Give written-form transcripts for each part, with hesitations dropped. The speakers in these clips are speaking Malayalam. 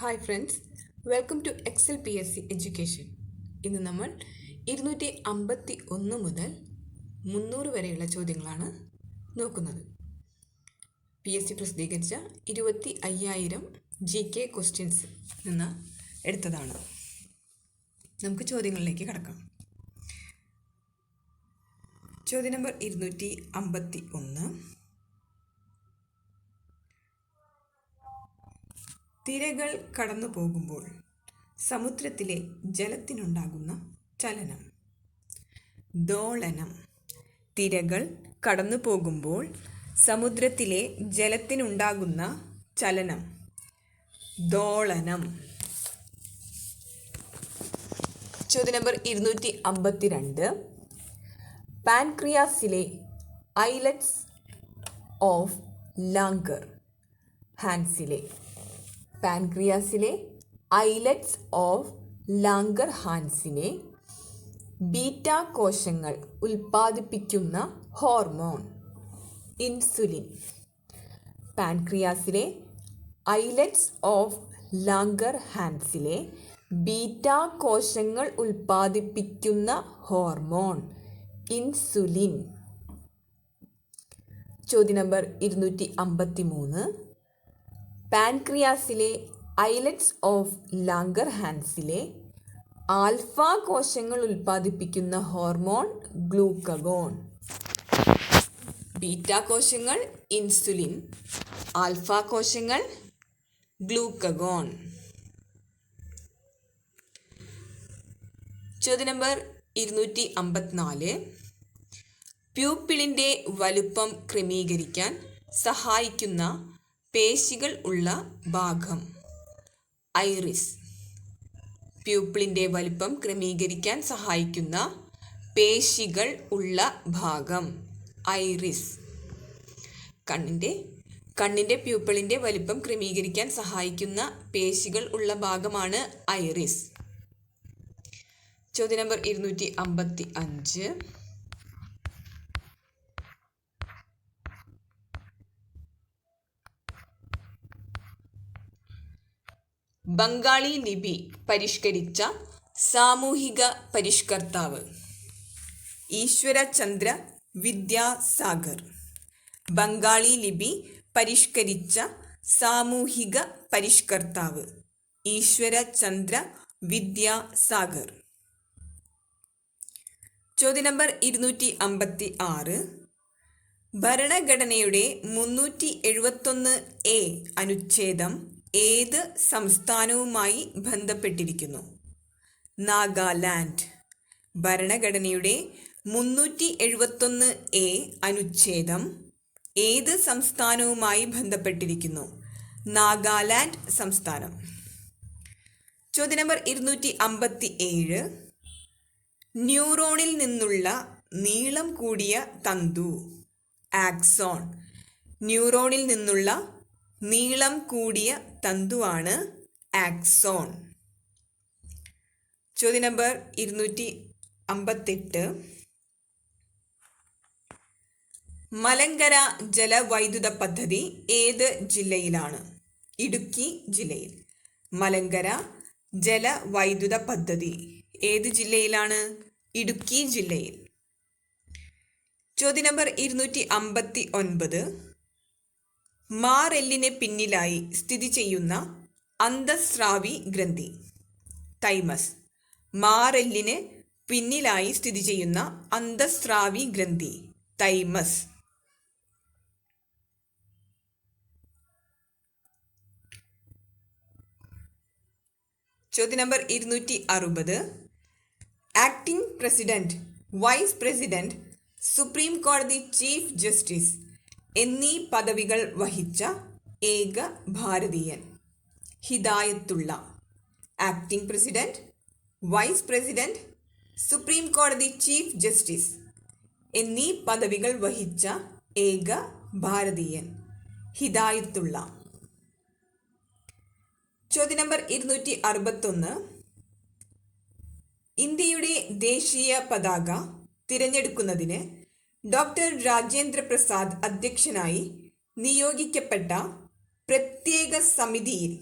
Hi friends, welcome to Excel PSC education. ഇന്ന് നമ്മൾ 251 മുതൽ 300 വരെയുള്ള ചോദ്യങ്ങളാണ് നോക്കുന്നത്. PSC പ്രസിദ്ധീകരിച്ച 25,000 GK ക്വസ്റ്റ്യൻസ് നിന്ന് എടുത്തതാണ്. നമുക്ക് ചോദ്യങ്ങളിലേക്ക് കടക്കാം. ചോദ്യം നമ്പർ 251. തിരകൾ കടന്നു പോകുമ്പോൾ സമുദ്രത്തിലെ ജലത്തിനുണ്ടാകുന്ന ചലനം. ദോളനം. തിരകൾ കടന്നു പോകുമ്പോൾ സമുദ്രത്തിലെ ജലത്തിനുണ്ടാകുന്ന ചലനം. ദോളനം. ചോദ്യം നമ്പർ 252. പാൻക്രിയാസിലെ ഐലറ്റ്സ് ഓഫ് ലാംഗർ ഹാൻസിലെ. പാൻക്രിയാസിലെ ഐലറ്റ്സ് ഓഫ് ലാംഗർ ഹാൻസിനെ ബീറ്റ കോശങ്ങൾ ഉൽപ്പാദിപ്പിക്കുന്ന ഹോർമോൺ ഇൻസുലിൻ. പാൻക്രിയാസിലെ ഐലറ്റ്സ് ഓഫ് ലാംഗർ ഹാൻസിലെ ബീറ്റ കോശങ്ങൾ ഉൽപ്പാദിപ്പിക്കുന്ന ഹോർമോൺ ഇൻസുലിൻ. ചോദ്യം നമ്പർ 253. പാൻക്രിയാസിലെ ഐലറ്റ്സ് ഓഫ് ലാംഗർ ഹാൻസിലെ ആൽഫ കോശങ്ങൾ ഉൽപ്പാദിപ്പിക്കുന്ന ഹോർമോൺ ഗ്ലൂക്കഗോൺ. ബീറ്റ കോശങ്ങൾ ഇൻസുലിൻ, ആൽഫ കോശങ്ങൾ ഗ്ലൂക്കഗോൺ. ചോദ്യം നമ്പർ 254. പ്യൂപ്പിളിൻ്റെ വലുപ്പം ക്രമീകരിക്കാൻ സഹായിക്കുന്ന പേശികൾ ഉള്ള ഭാഗം ഐറിസ്. പ്യൂപ്പിളിൻ്റെ വലുപ്പം ക്രമീകരിക്കാൻ സഹായിക്കുന്ന പേശികൾ ഉള്ള ഭാഗം ഐറിസ്. കണ്ണിൻ്റെ പ്യൂപ്പിളിൻ്റെ വലുപ്പം ക്രമീകരിക്കാൻ സഹായിക്കുന്ന പേശികൾ ഉള്ള ഭാഗമാണ് ഐറിസ്. ചോദ്യം നമ്പർ 255. ബംഗാളി ലിപി പരിഷ്കരിച്ച സാമൂഹിക പരിഷ്കർത്താവ് ഈശ്വരചന്ദ്ര വിദ്യാസാഗർ. ബംഗാളി ലിപി പരിഷ്കരിച്ച സാമൂഹിക പരിഷ്കർത്താവ് ഈശ്വരചന്ദ്ര വിദ്യാസാഗർ. ചോദ്യം നമ്പർ 256. ഭരണഘടനയുടെ 371A അനുച്ഛേദം ഏത് സംസ്ഥാനവുമായി ബന്ധപ്പെട്ടിരിക്കുന്നു? നാഗാലാൻഡ്. ഭരണഘടനയുടെ 371A അനുച്ഛേദം ഏത് സംസ്ഥാനവുമായി ബന്ധപ്പെട്ടിരിക്കുന്നു? നാഗാലാൻഡ് സംസ്ഥാനം. ചോദ്യം നമ്പർ 257. ന്യൂറോണിൽ നിന്നുള്ള നീളം കൂടിയ തന്തു ആക്സോൺ. ന്യൂറോണിൽ നിന്നുള്ള നീളം കൂടിയ തന്തുവാണ് ആക്സോൺ. ചോദ്യം നമ്പർ 258. മലങ്കര ജലവൈദ്യുത പദ്ധതി ഏത് ജില്ലയിലാണ്? ഇടുക്കി ജില്ലയിൽ. മലങ്കര ജലവൈദ്യുത പദ്ധതി ഏത് ജില്ലയിലാണ്? ഇടുക്കി ജില്ലയിൽ. ചോദ്യം നമ്പർ 259. മാറെല്ലിന് പിന്നിലായി സ്ഥിതി ചെയ്യുന്ന അന്തഃസ്രാവി ഗ്രന്ഥി തൈമസ്. മാറെല്ലിന് പിന്നിലായി സ്ഥിതി ചെയ്യുന്ന അന്തഃസ്രാവി ഗ്രന്ഥി തൈമസ്. ചോദ്യം number 260. Acting president, vice president, supreme കോടതി ചീഫ് ജസ്റ്റിസ് എന്നീ പദവികൾ വഹിച്ച ഏക ഭാരതീയൻ Hidayatullah. Acting president, vice president, supreme കോടതി ചീഫ് ജസ്റ്റിസ് എന്നീ പദവികൾ വഹിച്ച ഏക ഭാരതീയൻ ഹിദായത്തുള്ള. ചോദ്യം നമ്പർ 261. ഇന്ത്യയുടെ ദേശീയ പതാക തിരഞ്ഞെടുക്കുന്നതിന് ഡോക്ടർ രാജേന്ദ്ര പ്രസാദ് അധ്യക്ഷനായി നിയോഗിക്കപ്പെട്ട പ്രത്യേക സമിതിയിൽ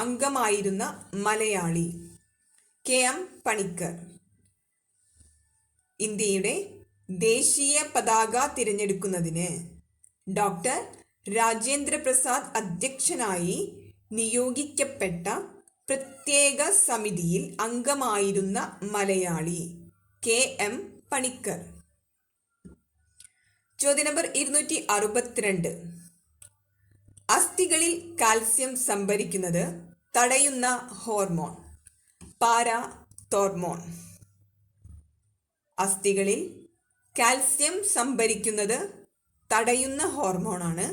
അംഗമായിരുന്ന മലയാളി? KM പണിക്കർ. ഇന്ത്യയുടെ ദേശീയ പതാക തിരഞ്ഞെടുക്കുന്നതിന് ഡോക്ടർ രാജേന്ദ്ര പ്രസാദ് അധ്യക്ഷനായി നിയോഗിക്കപ്പെട്ട പ്രത്യേക സമിതിയിൽ അംഗമായിരുന്ന മലയാളി? KM പണിക്കർ. ചോദ്യം നമ്പർ 262. അസ്ഥികളിൽ കാൽസ്യം സംഭരിക്കുന്നത് തടയുന്ന ഹോർമോൺ? പാരാതോർമോൺ. അസ്ഥികളിൽ കാൽസ്യം സംഭരിക്കുന്നത് തടയുന്ന ഹോർമോണാണ്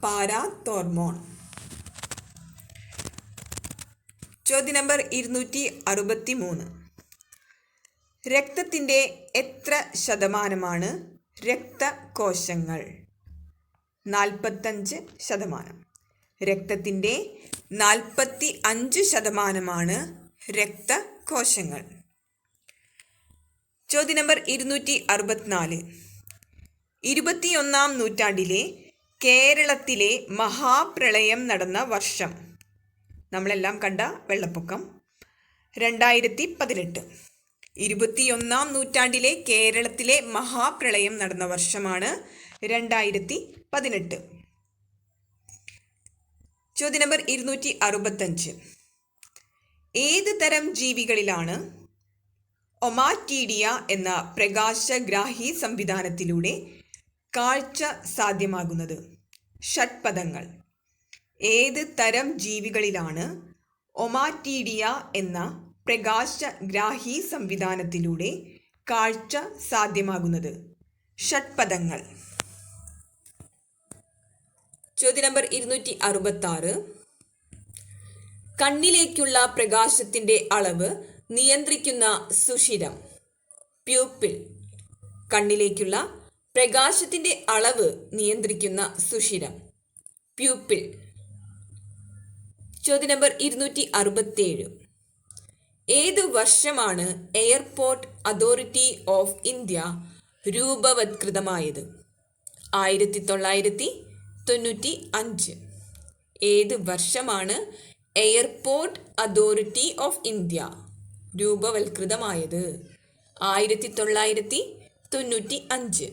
പാരാതോർമോൺ. ചോദ്യം നമ്പർ 263. രക്തത്തിൻ്റെ എത്ര ശതമാനമാണ് രക്തകോശങ്ങൾ? 45%. രക്തത്തിൻ്റെ 45% രക്തകോശങ്ങൾ. ചോദ്യം നമ്പർ 264. 21-ാം നൂറ്റാണ്ടിലെ കേരളത്തിലെ മഹാപ്രളയം നടന്ന വർഷം? നമ്മളെല്ലാം കണ്ട വെള്ളപ്പൊക്കം. 2018. 21-ാം നൂറ്റാണ്ടിലെ കേരളത്തിലെ മഹാപ്രളയം നടന്ന വർഷമാണ് 2018. ചോദ്യം നമ്പർ 265. ഏത് തരം ജീവികളിലാണ് ഒമാറ്റീഡിയ എന്ന പ്രകാശഗ്രാഹി സംവിധാനത്തിലൂടെ കാഴ്ച സാധ്യമാകുന്നത്? ഷഡ്പദങ്ങൾ. ഏത് തരം ജീവികളിലാണ് ഒമാറ്റീഡിയ എന്ന പ്രകാശഗ്രാഹി സംവിധാനത്തിലൂടെ കാഴ്ച സാധ്യമാകുന്നത്? ഷഡ്പദങ്ങൾ. ചോദ്യം നമ്പർ 266. കണ്ണിലേക്കുള്ള പ്രകാശത്തിൻ്റെ അളവ് നിയന്ത്രിക്കുന്ന സുഷിരം? പ്യൂപ്പിൾ. കണ്ണിലേക്കുള്ള പ്രകാശത്തിൻ്റെ അളവ് നിയന്ത്രിക്കുന്ന സുഷിരം? പ്യൂപ്പിൾ. ചോദ്യം നമ്പർ 267. ഏതു വർഷമാണ് എയർപോർട്ട് അതോറിറ്റി ഓഫ് ഇന്ത്യ രൂപവത്കൃതമായത്? 1995. ഏത് വർഷമാണ് എയർപോർട്ട് അതോറിറ്റി ഓഫ് ഇന്ത്യ രൂപവത്കൃതമായത്? 1995.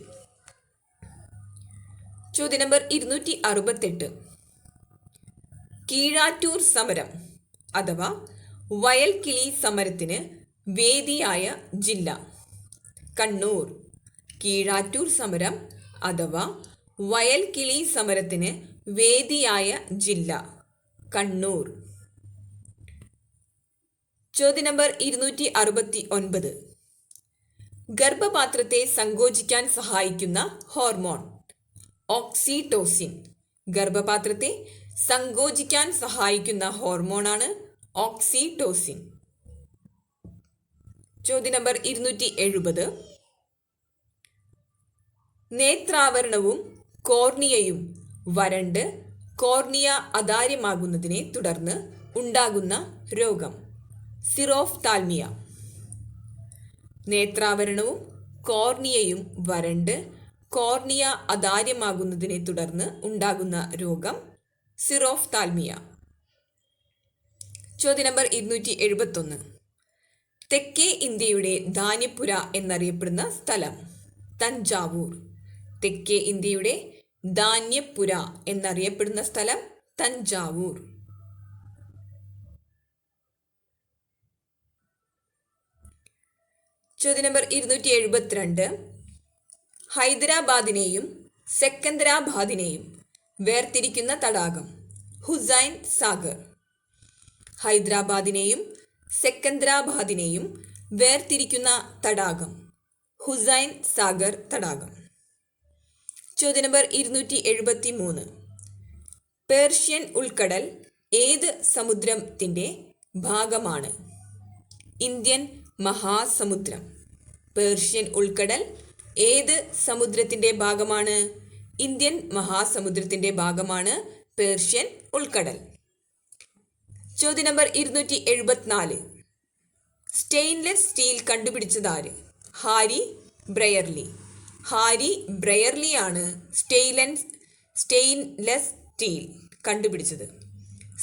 ചോദ്യം നമ്പർ 268. കീഴാറ്റൂർ സമരം അഥവാ വയൽക്കിളി സമരത്തിന് വേദിയായ ജില്ല? കണ്ണൂർ. കീഴാറ്റൂർ സമരം അഥവാ വയൽക്കിളി സമരത്തിന് വേദിയായ ജില്ല? കണ്ണൂർ. ചോദ്യം നമ്പർ 269. ഗർഭപാത്രത്തെ സങ്കോചിക്കാൻ സഹായിക്കുന്ന ഹോർമോൺ? ഓക്സിറ്റോസിൻ. ഗർഭപാത്രത്തെ സങ്കോചിക്കാൻ സഹായിക്കുന്ന ഹോർമോണാണ് ഓക്സിറ്റോസിൻ. ചോദ്യം നമ്പർ 270. നേത്രാവരണവും കോർണിയയും വരണ്ട് കോർണിയ അതാര്യമാകുന്നതിനെ തുടർന്ന് ഉണ്ടാകുന്ന രോഗം? സിറോഫ്താൽമിയ. നേത്രാവരണവും കോർണിയയും വരണ്ട് കോർണിയ അതാര്യമാകുന്നതിനെ തുടർന്ന് ഉണ്ടാകുന്ന രോഗം? സിറോഫ്താൽമിയ. ചോദ്യം നമ്പർ 271. തെക്കേ ഇന്ത്യയുടെ ധാന്യപ്പുര എന്നറിയപ്പെടുന്ന സ്ഥലം? തഞ്ചാവൂർ. തെക്കേ ഇന്ത്യയുടെ ധാന്യപ്പുര എന്നറിയപ്പെടുന്ന സ്ഥലം? തഞ്ചാവൂർ. ചോദ്യം നമ്പർ 272. ഹൈദരാബാദിനെയും സെക്കന്ദരാബാദിനെയും വേർതിരിക്കുന്ന തടാകം? ഹുസൈൻ സാഗർ. ഹൈദരാബാദിനെയും സെക്കന്ദരാബാദിനെയും വേർതിരിക്കുന്ന തടാകം? ഹുസൈൻ സാഗർ തടാകം. ചോദ്യം നമ്പർ 273. പേർഷ്യൻ ഉൾക്കടൽ ഏത് സമുദ്രത്തിൻ്റെ ഭാഗമാണ്? ഇന്ത്യൻ മഹാസമുദ്രം. പേർഷ്യൻ ഉൾക്കടൽ ഏത് സമുദ്രത്തിൻ്റെ ഭാഗമാണ്? ഇന്ത്യൻ മഹാസമുദ്രത്തിൻ്റെ ഭാഗമാണ് പേർഷ്യൻ ഉൾക്കടൽ. ചോദ്യം നമ്പർ 274. സ്റ്റെയിൻലെസ് സ്റ്റീൽ കണ്ടുപിടിച്ചതാര്? Harry Brearley. ഹാരി ബ്രയർലിയാണ് സ്റ്റെയിൻലെസ് സ്റ്റീൽ കണ്ടുപിടിച്ചത്.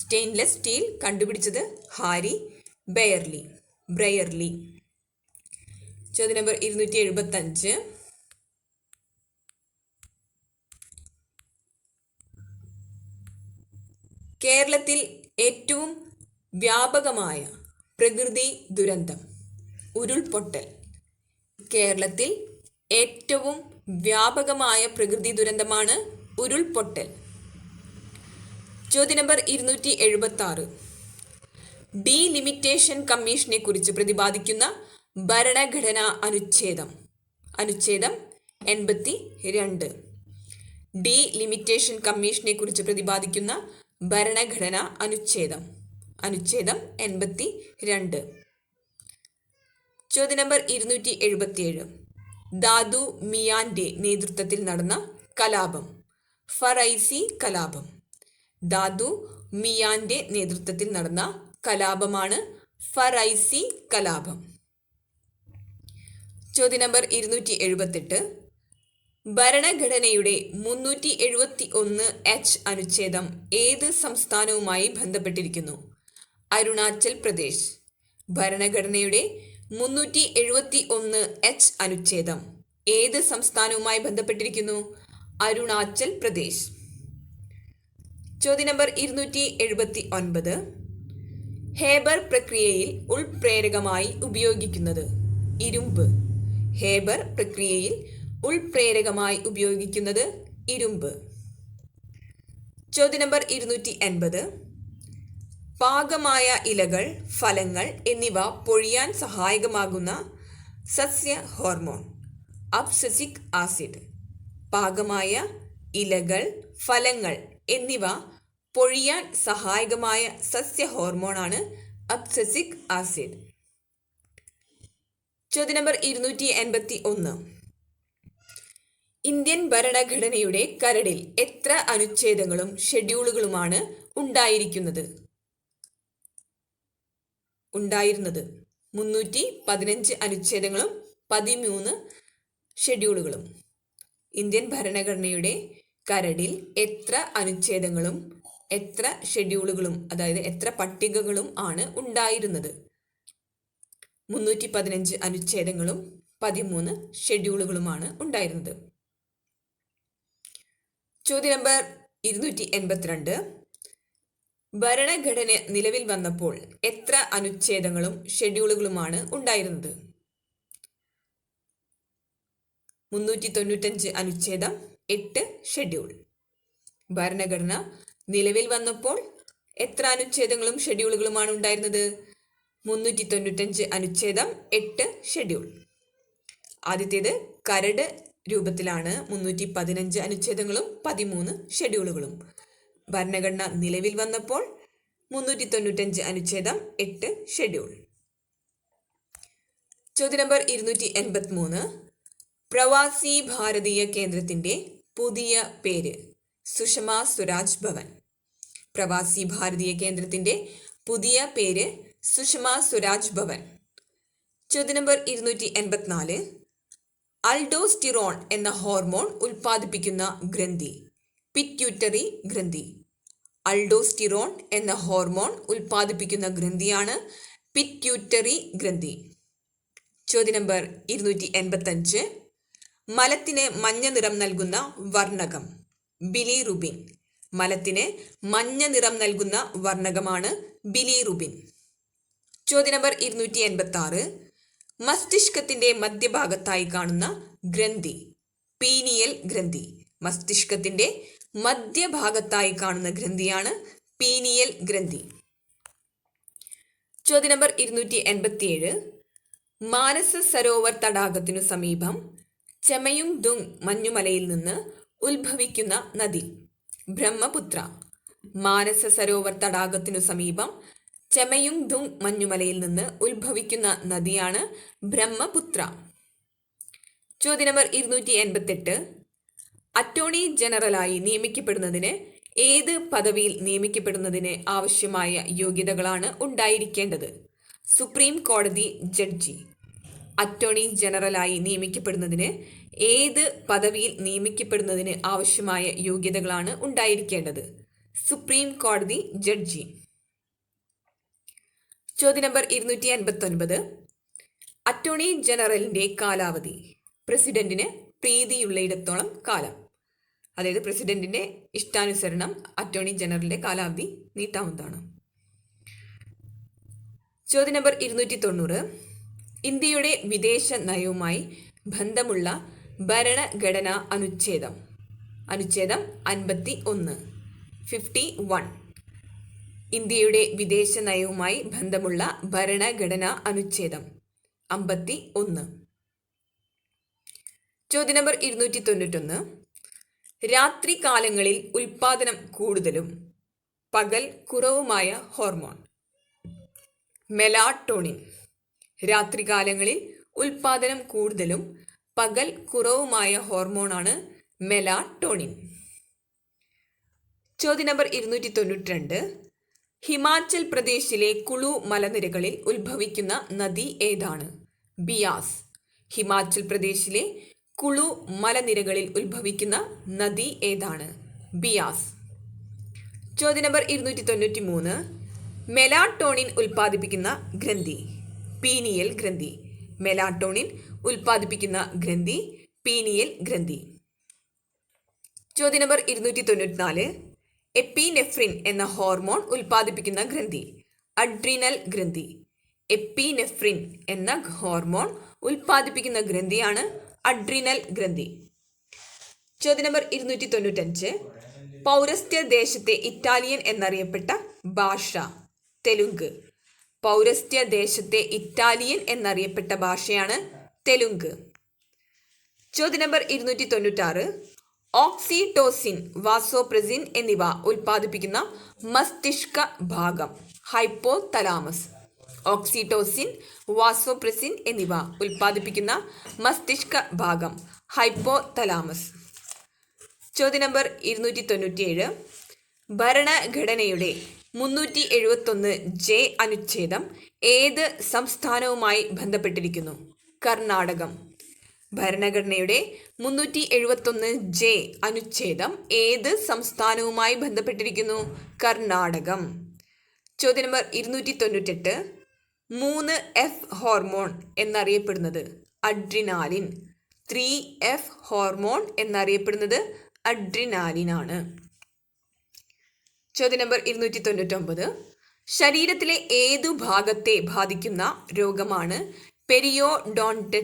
സ്റ്റെയിൻലെസ് സ്റ്റീൽ കണ്ടുപിടിച്ചത് ഹാരി ബ്രയർലി. ചോദ്യം നമ്പർ 275. കേരളത്തിൽ ഏറ്റവും വ്യാപകമായ പ്രകൃതി ദുരന്തം ഉരുൾപൊട്ടൽ. കേരളത്തിൽ ഏറ്റവും വ്യാപകമായ പ്രകൃതി ദുരന്തമാണ് ഉരുൾപൊട്ടൽ. ചോദ്യം നമ്പർ 276. ഡീലിമിറ്റേഷൻ കമ്മീഷനെ കുറിച്ച് പ്രതിപാദിക്കുന്ന ഭരണഘടനാ അനുച്ഛേദം 82. ഡീലിമിറ്റേഷൻ കമ്മീഷനെ കുറിച്ച് പ്രതിപാദിക്കുന്ന ഭരണഘടനാ അനുച്ഛേദം 82. ചോദ്യം നമ്പർ 277. ദാദു മിയാന്റെ നേതൃത്വത്തിൽ നടന്ന കലാപം ഫറൈസി കലാപം. ദാദു മിയാന്റെ നേതൃത്വത്തിൽ നടന്ന കലാപമാണ് ഫറൈസി കലാപം. ചോദ്യം നമ്പർ 278. ഭരണഘടനയുടെ 371H അനുച്ഛേദം ഏത് സംസ്ഥാനവുമായി ബന്ധപ്പെട്ടിരിക്കുന്നു? അരുണാചൽ പ്രദേശ്. ഭരണഘടനയുടെ 371H അനുച്ഛേദം ഏത് സംസ്ഥാനവുമായി ബന്ധപ്പെട്ടിരിക്കുന്നു? അരുണാചൽ പ്രദേശ്. ചോദ്യം നമ്പർ 279. ഹേബർ പ്രക്രിയയിൽ ഉൾപ്രേരകമായി ഉപയോഗിക്കുന്നത് ഇരുമ്പ്. ഹേബർ പ്രക്രിയയിൽ ഉൾപ്രേരകമായി ഉപയോഗിക്കുന്നത് ഇരുമ്പ്. ചോദ്യം നമ്പർ 280. പാകമായ ഇലകൾ, ഫലങ്ങൾ എന്നിവ പൊഴിയാൻ സഹായകമാകുന്ന സസ്യ ഹോർമോൺ അബ്സസിക് ആസിഡ്. പാകമായ ഇലകൾ, ഫലങ്ങൾ എന്നിവ പൊഴിയാൻ സഹായകമായ സസ്യ ഹോർമോണാണ് അബ്സസിക് ആസിഡ്. ചോദ്യം നമ്പർ 281. ഇന്ത്യൻ ഭരണഘടനയുടെ കരടിൽ എത്ര അനുച്ഛേദങ്ങളും ഷെഡ്യൂളുകളുമാണ് ഉണ്ടായിരുന്നത്? 315 അനുച്ഛേദങ്ങളും 13 ഷെഡ്യൂളുകളും. ഇന്ത്യൻ ഭരണഘടനയുടെ കരടിൽ എത്ര അനുച്ഛേദങ്ങളും എത്ര ഷെഡ്യൂളുകളും, അതായത് എത്ര പട്ടികകളും ആണ് ഉണ്ടായിരുന്നത്? 315 അനുച്ഛേദങ്ങളും 13 ഷെഡ്യൂളുകളുമാണ് ഉണ്ടായിരുന്നത്. ചോദ്യം നമ്പർ 282. ഭരണഘടന നിലവിൽ വന്നപ്പോൾ എത്ര അനുച്ഛേദങ്ങളും ഷെഡ്യൂളുകളുമാണ് ഉണ്ടായിരുന്നത്? 395 അനുച്ഛേദം, 8 ഷെഡ്യൂൾ. ഭരണഘടന നിലവിൽ വന്നപ്പോൾ എത്ര അനുച്ഛേദങ്ങളും ഷെഡ്യൂളുകളുമാണ് ഉണ്ടായിരുന്നത്? 395 അനുച്ഛേദം, 8 ഷെഡ്യൂൾ. ആദ്യത്തേത് കരട് രൂപത്തിലാണ്, 315 അനുച്ഛേദങ്ങളും 13 ഷെഡ്യൂളുകളും. ഭരണഘടന നിലവിൽ വന്നപ്പോൾ 395 അനുച്ഛേദം, 8 ഷെഡ്യൂൾ. ചോദ്യം നമ്പർ 283. പ്രവാസി ഭാരതീയ കേന്ദ്രത്തിന്റെ പുതിയ പേര്? സുഷമ സ്വരാജ് ഭവൻ. പ്രവാസി ഭാരതീയ കേന്ദ്രത്തിന്റെ പുതിയ പേര് സുഷമ സ്വരാജ് ഭവൻ. ചോദ്യം നമ്പർ 284. അൽഡോസ്റ്റിറോൺ എന്ന ഹോർമോൺ ഉൽപ്പാദിപ്പിക്കുന്ന ഗ്രന്ഥി? പിറ്റ്യൂട്ടറി ഗ്രന്ഥി. അൽഡോസ്റ്റിറോൺ എന്ന ഹോർമോൺ ഉൽപ്പാദിപ്പിക്കുന്ന ഗ്രന്ഥിയാണ് പിറ്റ്യൂട്ടറി ഗ്രന്ഥി. ചോദ്യം നമ്പർ 285. മലത്തിന് മഞ്ഞ നിറം നൽകുന്ന വർണ്ണകം? ബിലിറുബിൻ. മലത്തിന് മഞ്ഞ നിറം നൽകുന്ന വർണ്ണകമാണ് ബിലിറുബിൻ. ചോദ്യം നമ്പർ 286. മസ്തിഷ്കത്തിന്റെ മധ്യഭാഗത്തായി കാണുന്ന ഗ്രന്ഥി? പീനിയൽ ഗ്രന്ഥി. മസ്തിഷ്കത്തിന്റെ മധ്യഭാഗത്തായി കാണുന്ന ഗ്രന്ഥിയാണ് പീനിയൽ ഗ്രന്ഥി. ചോദ്യം നമ്പർ 287. മാനസ സരോവർ തടാകത്തിനു സമീപം ചെമയുങ്തുങ് മഞ്ഞുമലയിൽ നിന്ന് ഉത്ഭവിക്കുന്ന നദി? ബ്രഹ്മപുത്ര. മാനസ സരോവർ തടാകത്തിനു സമീപം ചെമയുങ്തുങ് മഞ്ഞുമലയിൽ നിന്ന് ഉത്ഭവിക്കുന്ന നദിയാണ് ബ്രഹ്മപുത്ര. ചോദ്യം നമ്പർ 288. അറ്റോർണി ജനറലായി നിയമിക്കപ്പെടുന്നതിന് ഏത് പദവിയിൽ നിയമിക്കപ്പെടുന്നതിന് ആവശ്യമായ യോഗ്യതകളാണ് ഉണ്ടായിരിക്കേണ്ടത്? സുപ്രീം കോടതി ജഡ്ജി. അറ്റോർണി ജനറലായി നിയമിക്കപ്പെടുന്നതിന് ഏത് പദവിയിൽ നിയമിക്കപ്പെടുന്നതിന് ആവശ്യമായ യോഗ്യതകളാണ് ഉണ്ടായിരിക്കേണ്ടത്? സുപ്രീം കോടതി ജഡ്ജി. ചോദ്യം നമ്പർ 259. അറ്റോർണി ജനറലിന്റെ കാലാവധി. പ്രസിഡന്റിന് പ്രീതിയുള്ളയിടത്തോളം കാലം. അതായത് പ്രസിഡന്റിന്റെ ഇഷ്ടാനുസരണം അറ്റോർണി ജനറലിന്റെ കാലാവധി നീട്ടാവുന്നതാണ്. ചോദ്യം നമ്പർ 290. ഇന്ത്യയുടെ വിദേശ നയവുമായി ബന്ധമുള്ള ഭരണഘടനാ അനുച്ഛേദം. അനുച്ഛേദം 51. 51. ഇന്ത്യയുടെ വിദേശ നയവുമായി ബന്ധമുള്ള ഭരണഘടനാ അനുച്ഛേദം 51. ചോദ്യം നമ്പർ 291. രാത്രി കാലങ്ങളിൽ ഉൽപാദനം കൂടുതലും പകൽ കുറവുമായ ഹോർമോൺ. മെലാട്ടോണിൻ. രാത്രികാലങ്ങളിൽ ഉൽപാദനം കൂടുതലും പകൽ കുറവുമായ ഹോർമോണാണ് മെലാട്ടോണിൻ. ചോദ്യം നമ്പർ 292. ഹിമാചൽ പ്രദേശിലെ കുളു മലനിരകളിൽ ഉത്ഭവിക്കുന്ന നദി ഏതാണ്? ബിയാസ്. ഹിമാചൽ പ്രദേശിലെ കുളു മലനിരകളിൽ ഉത്ഭവിക്കുന്ന നദി ഏതാണ്? ബിയാസ്. ചോദ്യം നമ്പർ 293. മെലാട്ടോണിൻ ഉൽപ്പാദിപ്പിക്കുന്ന ഗ്രന്ഥി. പീനിയൽ ഗ്രന്ഥി. മെലാട്ടോണിൻ ഉൽപ്പാദിപ്പിക്കുന്ന ഗ്രന്ഥി പീനിയൽ ഗ്രന്ഥി. ചോദ്യം നമ്പർ 294. എപ്പിനെഫ്രിൻ എന്ന ഹോർമോൺ ഉൽപ്പാദിപ്പിക്കുന്ന ഗ്രന്ഥി. അഡ്രിനൽ ഗ്രന്ഥി. എപ്പിനെഫ്രിൻ എന്ന ഹോർമോൺ ഉൽപ്പാദിപ്പിക്കുന്ന ഗ്രന്ഥിയാണ് അഡ്രിനൽ ഗ്രന്ഥി. ചോദ്യം നമ്പർ 295. പൗരസ്ത്യ ദേശത്തെ ഇറ്റാലിയൻ എന്നറിയപ്പെട്ട ഭാഷ. തെലുങ്ക്. പൗരസ്ത്യ ദേശത്തെ ഇറ്റാലിയൻ എന്നറിയപ്പെട്ട ഭാഷയാണ് തെലുങ്ക്. ചോദ്യം നമ്പർ 296. ഓക്സിറ്റോസിൻ, വാസോപ്രസിൻ എന്നിവ ഉൽപ്പാദിപ്പിക്കുന്ന മസ്തിഷ്ക ഭാഗം. ഹൈപ്പോതലാമസ്. ഓക്സിറ്റോസിൻ, വാസോപ്രസിൻ എന്നിവ ഉൽപ്പാദിപ്പിക്കുന്ന മസ്തിഷ്ക ഭാഗം ഹൈപ്പോതലാമസ്. ചോദ്യം നമ്പർ 297. ഭരണഘടനയുടെ 371 അനുച്ഛേദം ഏത് സംസ്ഥാനവുമായി ബന്ധപ്പെട്ടിരിക്കുന്നു? കർണാടകം. ഭരണഘടനയുടെ 371 അനുച്ഛേദം ഏത് സംസ്ഥാനവുമായി ബന്ധപ്പെട്ടിരിക്കുന്നു? കർണാടകം. ചോദ്യം നമ്പർ 298. 3F ഹോർമോൺ എന്നറിയപ്പെടുന്നത് അഡ്രിനാലിൻ. 3F ഹോർമോൺ എന്നറിയപ്പെടുന്നത് അഡ്രിനാലിനാണ്. ചോദ്യം നമ്പർ 299. ശരീരത്തിലെ ഏതു ഭാഗത്തെ ബാധിക്കുന്ന രോഗമാണ് പെരിയോഡോൺടൈറ്റിസ്?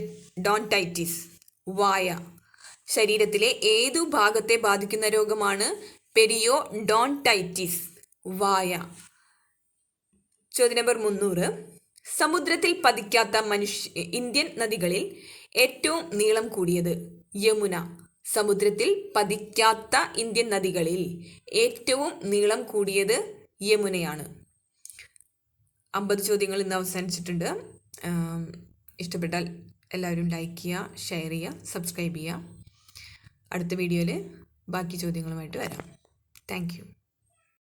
വായ. ശരീരത്തിലെ ഏതു ഭാഗത്തെ ബാധിക്കുന്ന രോഗമാണ് പെരിയോഡോൺടൈറ്റിസ്? വായ. ചോദ്യം നമ്പർ 300. സമുദ്രത്തിൽ പതിക്കാത്ത ഇന്ത്യൻ നദികളിൽ ഏറ്റവും നീളം കൂടിയത്? യമുന. സമുദ്രത്തിൽ പതിക്കാത്ത ഇന്ത്യൻ നദികളിൽ ഏറ്റവും നീളം കൂടിയത് യമുനയാണ്. 50 ചോദ്യങ്ങൾ ഇന്ന് അവസാനിച്ചിട്ടുണ്ട്. ഇഷ്ടപ്പെട്ടാൽ എല്ലാവരും ലൈക്ക് ചെയ്യുക, ഷെയർ ചെയ്യുക, സബ്സ്ക്രൈബ് ചെയ്യുക. അടുത്ത വീഡിയോയിൽ ബാക്കി ചോദ്യങ്ങളുമായിട്ട് വരാം. Thank you.